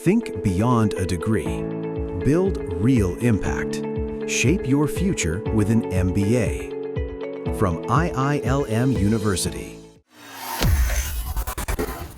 Think beyond a degree. Build real impact. Shape your future with an MBA. From IILM University.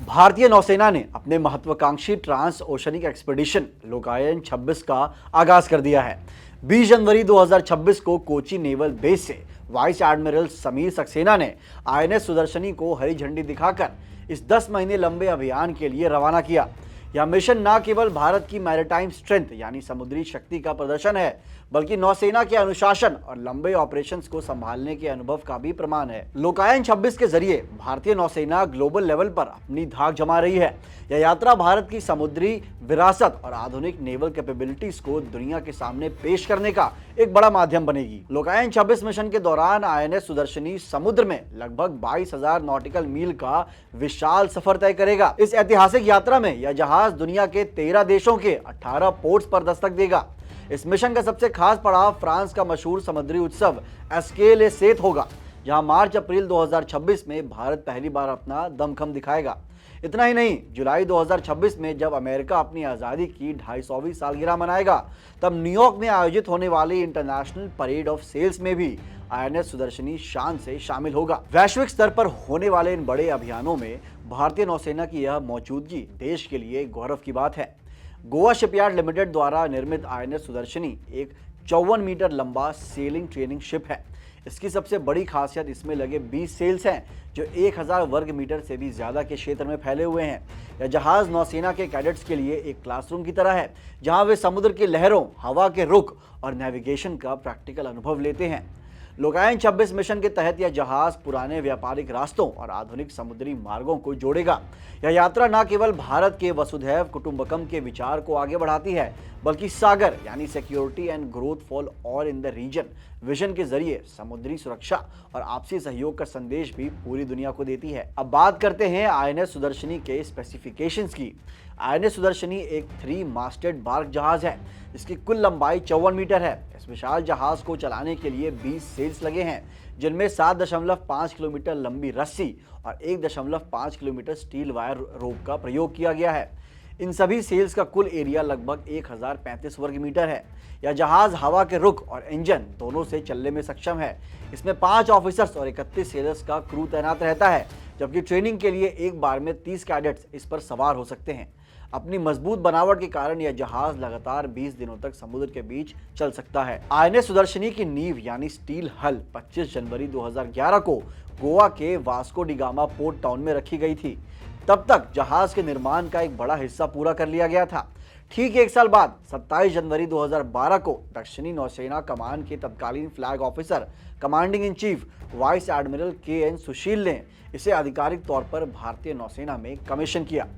भारतीय नौसेना ने अपने महत्वाकांक्षी trans oceanic expedition लोकायन 26 का आगाज कर दिया है। 20 जनवरी 2026 को कोची नेवल बेस से वाइस एडमिरल समीर सक्सेना ने आईएनएस सुदर्शनी को हरी झंडी दिखाकर इस 10 महीने लंबे अभियान के लिए रवाना किया। यह मिशन न केवल भारत की मैरीटाइम स्ट्रेंथ यानी समुद्री शक्ति का प्रदर्शन है, बल्कि नौसेना के अनुशासन और लंबे ऑपरेशंस को संभालने के अनुभव का भी प्रमाण है। लोकायन 26 के जरिए भारतीय नौसेना ग्लोबल लेवल पर अपनी धाक जमा रही है। यह यात्रा भारत की समुद्री विरासत और आधुनिक नेवल कैपेबिलिटीज को दुनिया के सामने पेश करने का एक बड़ा माध्यम बनेगी। लोकायन 26 मिशन के दौरान आईएनएस सुदर्शनी समुद्र में लगभग 22,000 नॉटिकल मील का विशाल सफर तय करेगा। इस ऐतिहासिक यात्रा में यह जहाज दुनिया के 13 देशों के 18 पोर्ट्स पर दस्तक देगा। इस मिशन का सबसे खास पड़ाव फ्रांस का मशहूर समुद्री उत्सव एस्केल ए सेत होगा, जहां मार्च-अप्रैल 2026 में भारत पहली बार अपना दमखम दिखाएगा। इतना ही नहीं, जुलाई 2026 में जब अमेरिका अपनी आज़ादी की 250वीं सालगिरह मनाएगा, तब न्यूयॉर्क में आयोजित होने वाली इंटरनेशनल परेड ऑफ सेल्स में भी आईएनएस सुदर्शनी शान से शामिल होगा। वैश्विक स्तर पर होने वाले इन बड़े अभियानों में भारतीय नौसेना की यह मौजूदगी देश के लिए गौरव की बात है। गोवा शिपयार्ड लिमिटेड द्वारा निर्मित आईएनएस सुदर्शनी एक 54 मीटर लंबा सेलिंग ट्रेनिंग शिप है। इसकी सबसे बड़ी खासियत इसमें लगे 20 सेल्स हैं, जो 1000 वर्ग मीटर से भी ज्यादा के क्षेत्र में फैले हुए हैं। यह जहाज नौसेना के कैडेट्स के लिए एक क्लासरूम की तरह है, जहां वे समुद्र की लहरों, हवा के रुख और नेविगेशन का प्रैक्टिकल अनुभव लेते हैं। लोकायन 26 मिशन के तहत यह जहाज पुराने व्यापारिक रास्तों और आधुनिक समुद्री मार्गों को जोड़ेगा। यह यात्रा न केवल भारत के वसुधैव कुटुंबकम के विचार को आगे बढ़ाती है, बल्कि सागर यानी security and growth for all in the region vision के जरिए समुद्री सुरक्षा और आपसी सहयोग का संदेश भी पूरी दुनिया को देती है। अब बात करते हैं आईएनएस सुदर्शनी के स्पेसिफिकेशंस की। आईएनएस सुदर्शनी एक 3 मास्टेड बार्क जहाज है, जिसकी कुल लंबाई 54 मीटर है। इस विशाल जहाज को चलाने के लिए 20 सेल्स लगे हैं, जिनमें 7.5 किलोमीटर लंबी रस्सी और 1.5 किलोमीटर स्टील वायर रोप का प्रयोग किया गया है। इन सभी सेल्स का कुल एरिया लगभग 1035 वर्ग मीटर है। यह जहाज हवा के रुख और इंजन दोनों से चलने में सक्षम है। इसमें 5 ऑफिसर्स और 31 सेलर्स का क्रू तैनात रहता है, जबकि ट्रेनिंग के लिए एक बार में 30 कैडेट्स इस पर सवार हो सकते हैं। अपनी मजबूत बनावट के कारण यह जहाज लगातार 20 दिनों तक समुद्र के बीच चल सकता है। आईएनएस सुदर्शनी की नींव यानी स्टील हल 25 जनवरी 2011 को गोवा के Vasco D gamma port town में रखी गई थी। तब तक जहाज के निर्माण का एक बड़ा हिस्सा पूरा कर लिया गया था। ठीक 1 साल बाद 27 जनवरी 2012 को दक्षिणी नौसेना कमान के तत्कालीन flag officer commanding in chief vice admiral K N. Sushil ने इसे आधिकारिक तौर पर भारतीय नौसेना में कमीशन किया।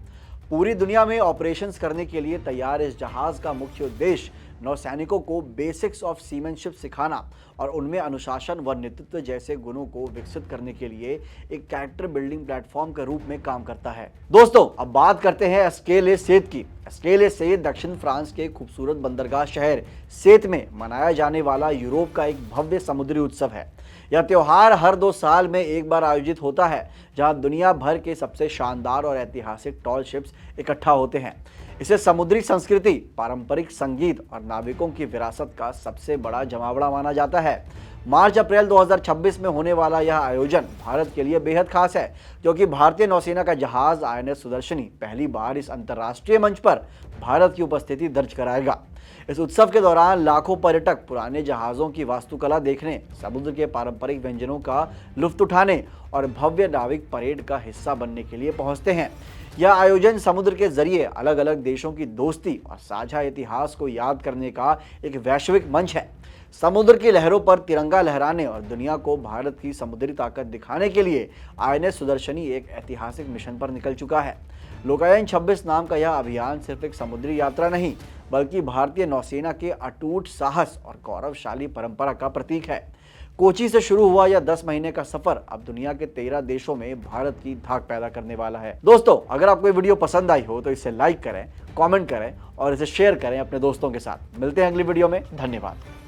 पूरी दुनिया में ऑपरेशंस करने के लिए तैयार इस जहाज का मुख्य उद्देश्य नौसैनिकों को बेसिक्स ऑफ सीमैनशिप सिखाना और उनमें अनुशासन व नेतृत्व जैसे गुणों को विकसित करने के लिए एक कैरेक्टर बिल्डिंग प्लेटफॉर्म के रूप में काम करता है। दोस्तों, अब बात करते हैं एस्केल ए सेत की। एस्केल ए सेत दक्षिण फ्रांस के खूबसूरत बंदरगाह शहर सेत में मनाया जाने वाला यूरोप का एक भव्य समुद्री उत्सव है। यह त्योहार हर 2 साल में एक बार आयोजित होता है, जहां दुनिया भर के सबसे शानदार और ऐतिहासिक टॉल शिप्स इकट्ठा होते हैं। इसे समुद्री संस्कृति, पारंपरिक संगीत और नाविकों की विरासत का सबसे बड़ा जमावड़ा माना जाता है। मार्च-अप्रैल 2026 में होने वाला यह आयोजन भारत के लिए बेहद खास है, क्योंकि भारतीय नौसेना का जहाज आईएनएस सुदर्शनी पहली बार इस अंतर्राष्ट्रीय मंच पर भारत की उपस्थिति दर्ज कराएगा। इस उत्सव के दौरान लाखों पर्यटक पुराने जहाज़ों की वास्तुकला देखने, समुद्र के पारंपरिक व्यंजनों का लुत्फ उठाने और भव्य नाविक परेड का हिस्सा बनने के लिए पहुंचते हैं। यह आयोजन समुद्र के जरिए अलग अलग देशों की दोस्ती और साझा इतिहास को याद करने का एक वैश्विक मंच है। समुद्र की लहरों पर तिरंगा लहराने और दुनिया को भारत की समुद्री ताकत दिखाने के लिए आईएनएस सुदर्शनी एक ऐतिहासिक मिशन पर निकल चुका है। लोकायन 26 नाम का यह अभियान सिर्फ एक समुद्री यात्रा नहीं, बल्कि भारतीय नौसेना के अटूट साहस और गौरवशाली परंपरा का प्रतीक है। कोची से शुरू हुआ यह 10 महीने का सफर अब दुनिया के 13 देशों में भारत की धाक पैदा करने वाला है। दोस्तों, अगर आपको ये वीडियो पसंद आई हो तो इसे लाइक करें, कमेंट करें और इसे शेयर करें अपने दोस्तों के साथ। मिलते हैं अगली वीडियो में। धन्यवाद।